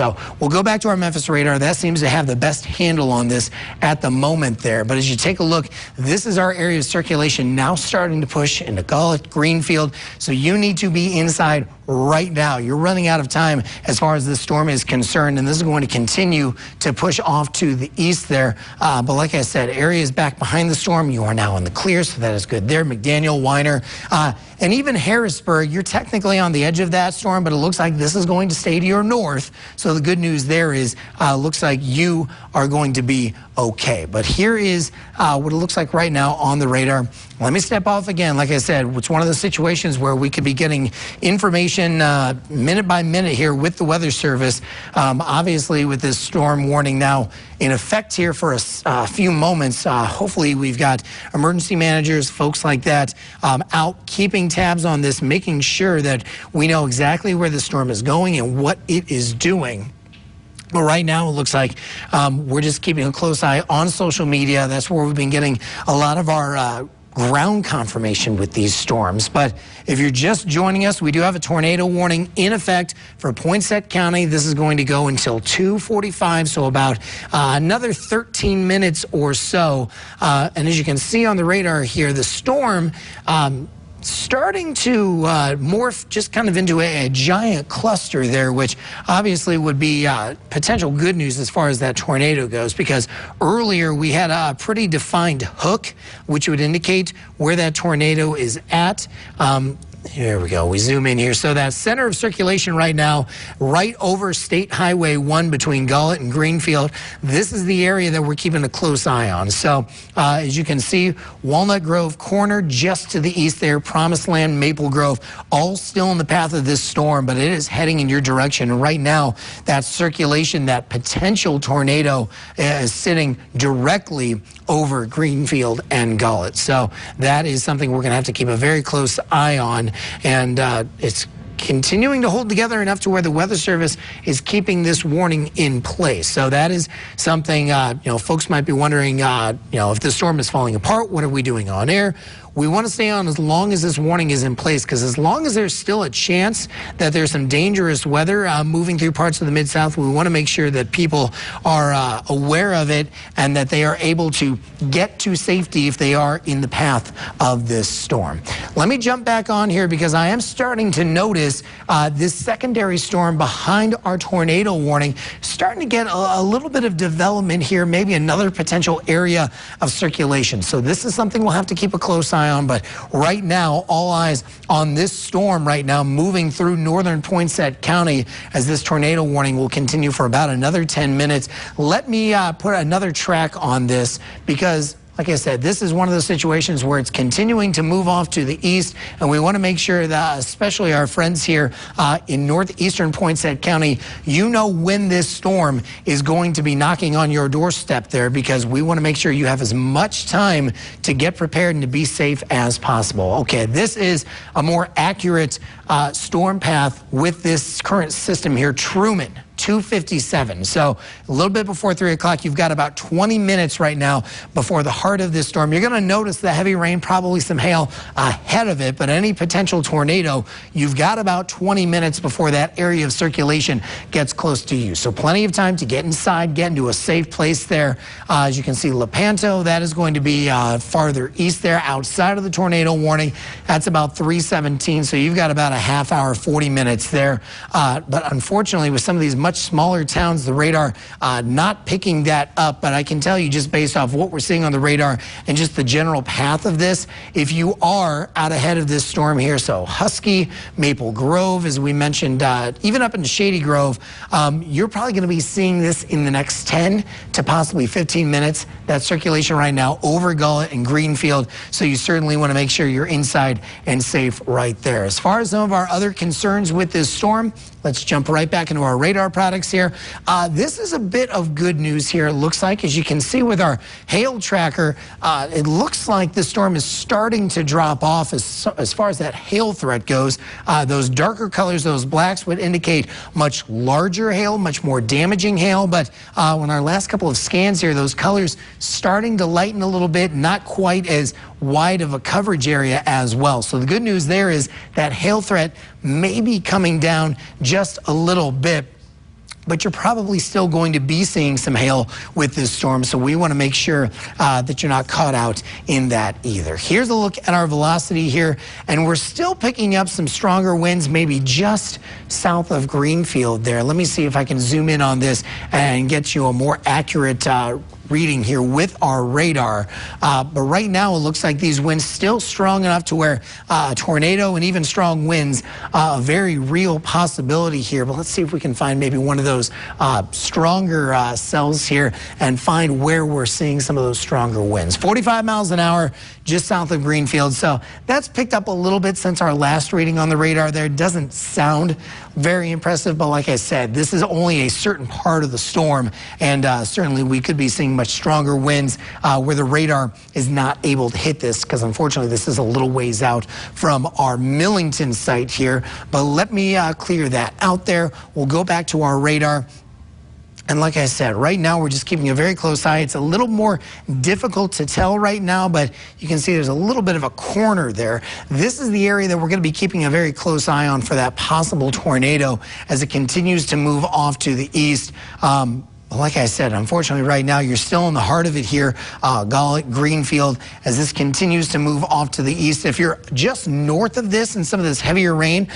So we'll go back to our Memphis radar. That seems to have the best handle on this at the moment there. But as you take a look, this is our area of circulation now starting to push into Gullet, Greenfield. So you need to be inside right now. You're running out of time as far as this storm is concerned, and this is going to continue to push off to the east there. But like I said, areas back behind the storm, you are now in the clear, so that is good there. McDaniel, Weiner, and even Harrisburg, you're technically on the edge of that storm, but it looks like this is going to stay to your north. So the good news there is looks like you are going to be okay. But here is what it looks like right now on the radar. Let me step off again. Like I said, it's one of those situations where we could be getting information minute by minute here with the Weather Service. Obviously, with this storm warning now in effect here for a few moments, hopefully we've got emergency managers, folks like that, out keeping tabs on this, making sure that we know exactly where the storm is going and what it is doing. But right now, it looks like we're just keeping a close eye on social media. That's where we've been getting a lot of our ground confirmation with these storms. But if you're just joining us, we do have a tornado warning in effect for Poinsett County. This is going to go until 2:45, so about another 13 minutes or so. And as you can see on the radar here, the storm starting to morph just kind of into a giant cluster there, which obviously would be potential good news as far as that tornado goes, because earlier we had a pretty defined hook, which would indicate where that tornado is at. Here we go. We zoom in here. So that center of circulation right now, right over State Highway 1 between Gullet and Greenfield, this is the area that we're keeping a close eye on. So as you can see, Walnut Grove Corner just to the east there, Promised Land, Maple Grove, all still in the path of this storm, but it is heading in your direction. And right now, that circulation, that potential tornado is sitting directly over Greenfield and Gullet. So that is something we're going to have to keep a very close eye on. And it's continuing to hold together enough to where the Weather Service is keeping this warning in place. So that is something, folks might be wondering, if the storm is falling apart, what are we doing on air? We want to stay on as long as this warning is in place, because as long as there's still a chance that there's some dangerous weather moving through parts of the Mid-South, we want to make sure that people are aware of it and that they are able to get to safety if they are in the path of this storm. Let me jump back on here, because I am starting to notice this secondary storm behind our tornado warning starting to get a little bit of development here, maybe another potential area of circulation. So this is something we'll have to keep a close eye on, but right now, all eyes on this storm right now moving through northern Poinsett County, as this tornado warning will continue for about another 10 minutes. Let me put another track on this, because like I said, this is one of those situations where it's continuing to move off to the east, and we want to make sure that, especially our friends here in northeastern Poinsett County, you know when this storm is going to be knocking on your doorstep there, because we want to make sure you have as much time to get prepared and to be safe as possible. Okay, this is a more accurate storm path with this current system here, Truman. 2:57. So a little bit before 3 o'clock, you've got about 20 minutes right now before the heart of this storm. You're going to notice the heavy rain, probably some hail ahead of it, but any potential tornado, you've got about 20 minutes before that area of circulation gets close to you. So plenty of time to get inside, get into a safe place there. As you can see, Lepanto, that is going to be farther east there, outside of the tornado warning. That's about 3:17. So you've got about a half hour, 40 minutes there. But unfortunately, with some of these much smaller towns, the radar not picking that up. But I can tell you, just based off what we're seeing on the radar and just the general path of this, if you are out ahead of this storm here, so Husky, Maple Grove, as we mentioned, even up in Shady Grove, you're probably going to be seeing this in the next 10 to possibly 15 minutes. That circulation right now over Gullet and Greenfield, so you certainly want to make sure you're inside and safe right there. As far as some of our other concerns with this storm, let's jump right back into our radar products here. This is a bit of good news here, it looks like. As you can see with our hail tracker, it looks like the storm is starting to drop off as far as that hail threat goes. Those darker colors, those blacks, would indicate much larger hail, much more damaging hail. But when our last couple of scans here, those colors starting to lighten a little bit, not quite as wide of a coverage area as well. So the good news there is that hail threat may be coming down just a little bit. but you're probably still going to be seeing some hail with this storm, so we want to make sure that you're not caught out in that either. Here's a look at our velocity here, and we're still picking up some stronger winds, maybe just south of Greenfield there. Let me see if I can zoom in on this and get you a more accurate reading here with our radar. But right now it looks like these winds still strong enough to where a tornado and even strong winds a very real possibility here. But let's see if we can find maybe one of those stronger cells here and find where we're seeing some of those stronger winds. 45 miles an hour just south of Greenfield. So that's picked up a little bit since our last reading on the radar there. Doesn't sound very impressive, but like I said, this is only a certain part of the storm, and certainly we could be seeing much stronger winds where the radar is not able to hit this, because unfortunately this is a little ways out from our Millington site here. But let me clear that out there. We'll go back to our radar. And like I said, right now we're just keeping a very close eye. It's a little more difficult to tell right now, but you can see there's a little bit of a corner there. This is the area that we're going to be keeping a very close eye on for that possible tornado as it continues to move off to the east. Like I said, unfortunately right now you're still in the heart of it here, Gallup, Greenfield, as this continues to move off to the east. If you're just north of this and some of this heavier rain,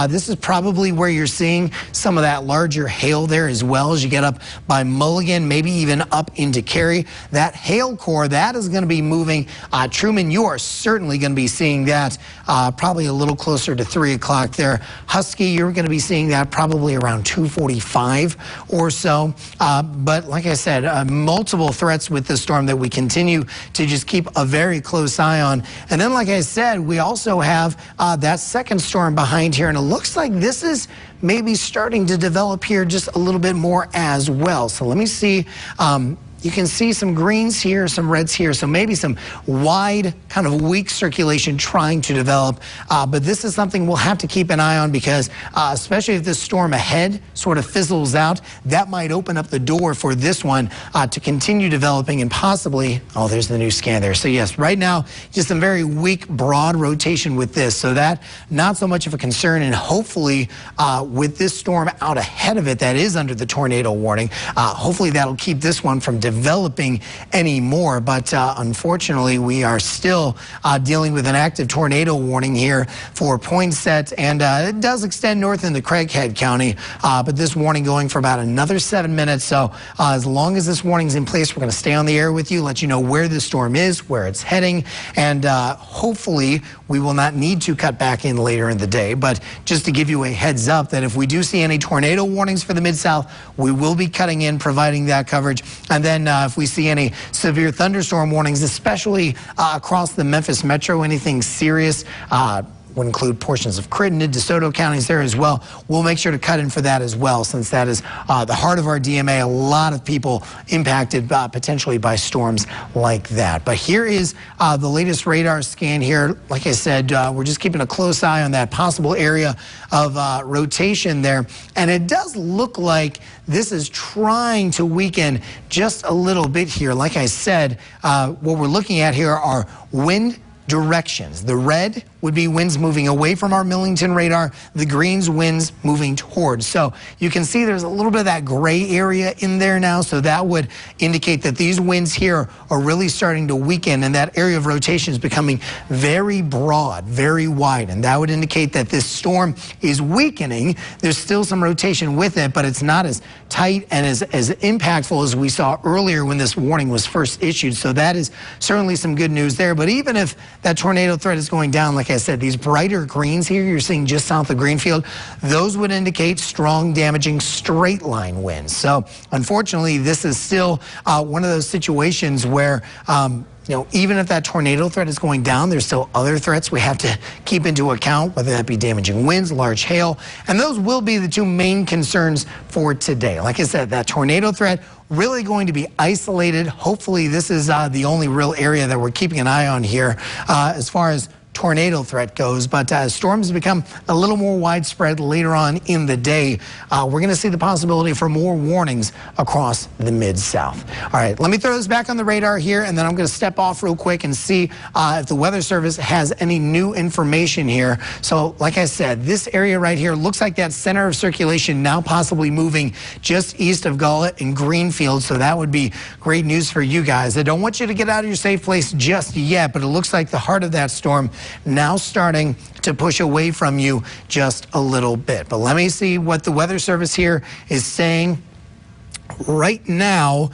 this is probably where you're seeing some of that larger hail there as well as you get up by Mulligan, maybe even up into Cary. That hail core, that is going to be moving. Truman, you are certainly going to be seeing that probably a little closer to 3 o'clock there. Husky, you're going to be seeing that probably around 2:45 or so. But like I said, multiple threats with this storm that we continue to just keep a very close eye on. And then, like I said, we also have that second storm behind here, and it looks like this is maybe starting to develop here just a little bit more as well. So let me see. You can see some greens here, some reds here, so maybe some wide, kind of weak circulation trying to develop. But this is something we'll have to keep an eye on because especially if this storm ahead sort of fizzles out, that might open up the door for this one to continue developing and possibly, oh, there's the new scan there. So yes, right now, just some very weak, broad rotation with this. So that, not so much of a concern, and hopefully with this storm out ahead of it that is under the tornado warning, hopefully that'll keep this one from developing anymore. But unfortunately, we are still dealing with an active tornado warning here for Poinsett, and it does extend north into Craighead County, but this warning going for about another 7 minutes. So as long as this warning's in place, we're going to stay on the air with you, let you know where this storm is, where it's heading, and hopefully we will not need to cut back in later in the day. But just to give you a heads up that if we do see any tornado warnings for the Mid-South, we will be cutting in, providing that coverage. And then if we see any severe thunderstorm warnings, especially across the Memphis metro, anything serious, would include portions of Crittenden, DeSoto counties there as well. We'll make sure to cut in for that as well, since that is the heart of our DMA. A lot of people impacted potentially by storms like that. But here is the latest radar scan here. Like I said, we're just keeping a close eye on that possible area of rotation there. And it does look like this is trying to weaken just a little bit here. Like I said, what we're looking at here are wind directions. The red would be winds moving away from our Millington radar, the green's winds moving towards. So you can see there's a little bit of that gray area in there now, so that would indicate that these winds here are really starting to weaken, and that area of rotation is becoming very broad, very wide, and that would indicate that this storm is weakening. There's still some rotation with it, but it's not as tight and as impactful as we saw earlier when this warning was first issued. So that is certainly some good news there. But even if that tornado threat is going down, like I said, these brighter greens here you're seeing just south of Greenfield, those would indicate strong, damaging straight line winds. So unfortunately, this is still one of those situations where you know, even if that tornado threat is going down, there's still other threats we have to keep into account, whether that be damaging winds, large hail, and those will be the two main concerns for today. Like I said, that tornado threat really going to be isolated. Hopefully this is the only real area that we're keeping an eye on here as far as tornado threat goes. But as storms become a little more widespread later on in the day, we're going to see the possibility for more warnings across the Mid-South. All right, let me throw this back on the radar here, and then I'm going to step off real quick and see if the Weather Service has any new information here. So, like I said, this area right here looks like that center of circulation now possibly moving just east of Gullet and Greenfield. So that would be great news for you guys. I don't want you to get out of your safe place just yet, but it looks like the heart of that storm now starting to push away from you just a little bit. But let me see what the Weather Service here is saying. Right now,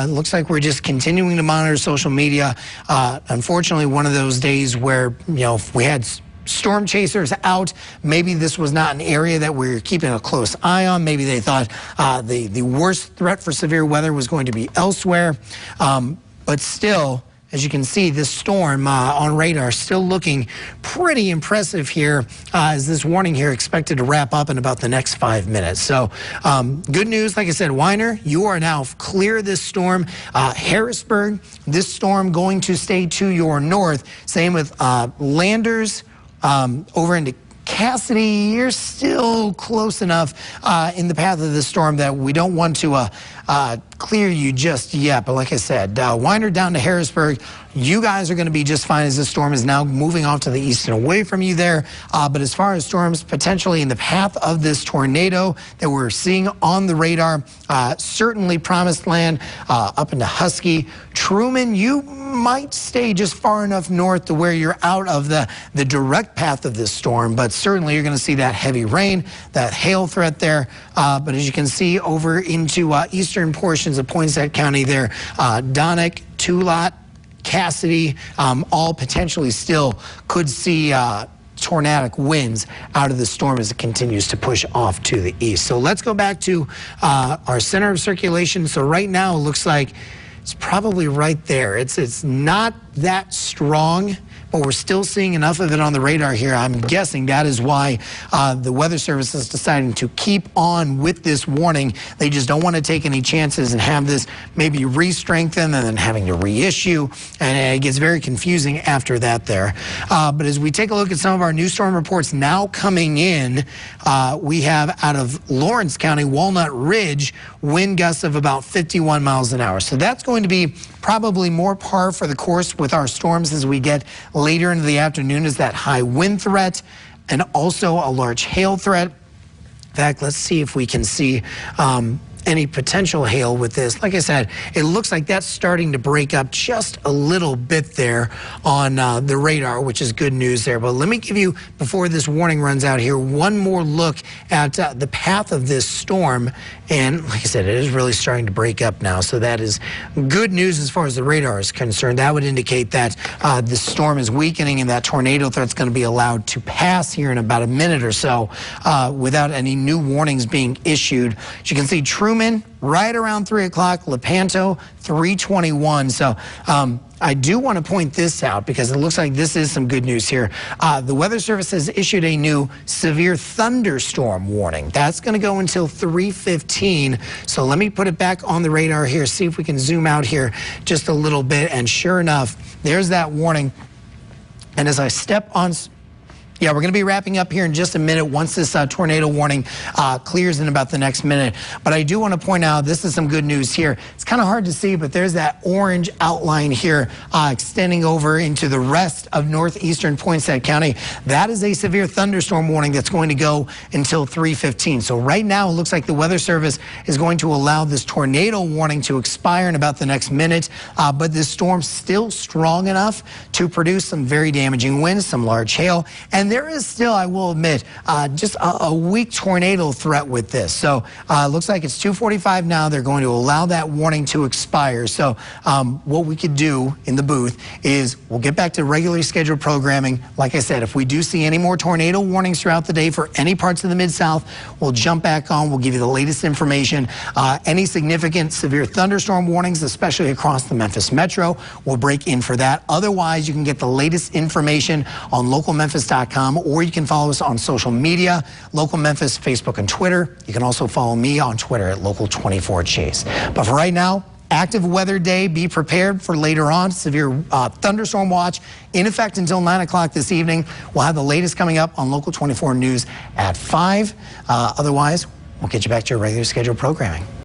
looks like we're just continuing to monitor social media. Unfortunately, one of those days where, if we had storm chasers out, maybe this was not an area that we're keeping a close eye on. Maybe they thought the worst threat for severe weather was going to be elsewhere. But still, as you can see, this storm on radar still looking pretty impressive here as this warning here expected to wrap up in about the next 5 minutes. So good news, like I said, Weiner, you are now clear of this storm. Harrisburg, this storm going to stay to your north. Same with Landers over into Cassidy. You're still close enough in the path of the storm that we don't want to clear you just yet. But like I said, Weiner down to Harrisburg, you guys are going to be just fine as the storm is now moving off to the east and away from you there. But as far as storms potentially in the path of this tornado that we're seeing on the radar, certainly Promised Land up into Husky. Truman, you might stay just far enough north to where you're out of the direct path of this storm, but certainly you're going to see that heavy rain, that hail threat there. But as you can see over into eastern portions of Poinsett County there, Donick, Tulot, Cassidy, all potentially still could see tornadic winds out of the storm as it continues to push off to the east. So let's go back to our center of circulation. So right now it looks like it's probably right there. It's not that strong, but we're still seeing enough of it on the radar here. I'm guessing that is why the Weather Service is deciding to keep on with this warning. They just don't want to take any chances and have this maybe re-strengthen and then having to reissue, and it gets very confusing after that there. But as we take a look at some of our new storm reports now coming in, we have out of Lawrence County, Walnut Ridge, wind gusts of about 51 miles an hour. So that's going to be probably more par for the course with our storms as we get later into the afternoon, is that high wind threat and also a large hail threat. In fact, let's see if we can see any potential hail with this. Like I said, it looks like that's starting to break up just a little bit there on the radar, which is good news there. But let me give you, before this warning runs out here, one more look at the path of this storm. And like I said, it is really starting to break up now. So that is good news as far as the radar is concerned. That would indicate that the storm is weakening and that tornado threat is going to be allowed to pass here in about a minute or so without any new warnings being issued. As you can see, Truman right around 3 o'clock, Lepanto 3:21. So I do want to point this out because it looks like this is some good news here. The Weather Service has issued a new severe thunderstorm warning. That's going to go until 3:15. So let me put it back on the radar here, see if we can zoom out here just a little bit. And sure enough, there's that warning. And as I step on... Yeah, we're going to be wrapping up here in just a minute once this tornado warning clears in about the next minute. But I do want to point out, this is some good news here. It's kind of hard to see, but there's that orange outline here extending over into the rest of northeastern Poinsett County. That is a severe thunderstorm warning that's going to go until 3:15. So right now, it looks like the Weather Service is going to allow this tornado warning to expire in about the next minute. But this storm's still strong enough to produce some very damaging winds, some large hail, and there is still, I will admit, just a weak tornado threat with this. So it looks like it's 2:45 now. They're going to allow that warning to expire. So what we could do in the booth is we'll get back to regularly scheduled programming. Like I said, if we do see any more tornado warnings throughout the day for any parts of the Mid-South, we'll jump back on. We'll give you the latest information. Any significant severe thunderstorm warnings, especially across the Memphis Metro, we'll break in for that. Otherwise, you can get the latest information on localmemphis.com. Or you can follow us on social media, Local Memphis, Facebook and Twitter. You can also follow me on Twitter at Local24Chase. But for right now, active weather day. Be prepared for later on. Severe thunderstorm watch in effect until 9 o'clock this evening. We'll have the latest coming up on Local 24 News at 5. Otherwise, we'll get you back to your regular scheduled programming.